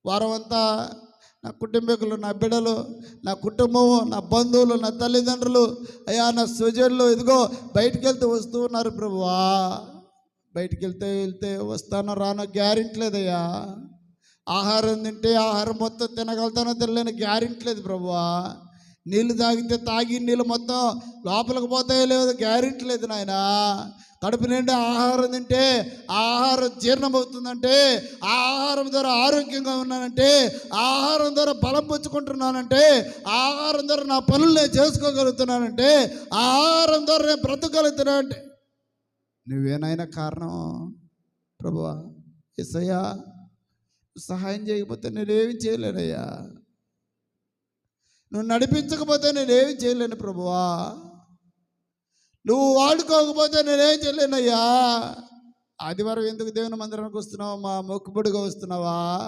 వారం అంతా నా కుటుంబీకులు, నా బిడ్డలు, నా కుటుంబము, నా బంధువులు, నా తల్లిదండ్రులు, అయ్యా నా స్వజనులు ఇదిగో బయటికి వెళ్తే వస్తూ ఉన్నారు ప్రభువా. బయటికి వెళ్తే వస్తానో రానో గ్యారెంటీ లేదయ్యా. ఆహారం తింటే ఆహారం మొత్తం తినగలుగుతానో తినలేని గ్యారెంటీ లేదు ప్రభువా. నీళ్ళు తాగితే తాగి నీళ్ళు మొత్తం లోపలికి పోతాయో లేదో గ్యారెంటీ లేదు నాయన. కడుపు నిండా ఆహారం తింటే ఆహారం జీర్ణమవుతుందంటే, ఆహారం ద్వారా ఆరోగ్యంగా ఉన్నానంటే, ఆహారం ద్వారా బలం పుచ్చుకుంటున్నానంటే, ఆహారం ద్వారా నా పనులు నేను చేసుకోగలుగుతున్నానంటే, ఆహారం ద్వారా నేను బ్రతకగలుగుతున్నానంటే నువ్వేనైనా కారణం ప్రభువా. యేసయ్యా సహాయం చేయకపోతే నేనేమి చేయలేనయ్యా. నువ్వు నడిపించకపోతే నేనేమి చేయలేను ప్రభువా. నువ్వు వాడుకోకపోతే నేనేం చేయలేనయ్యా. ఆదివారం ఎందుకు దేవుని మందిరానికి వస్తున్నావా? మా మొక్కుబడిగా వస్తున్నావా?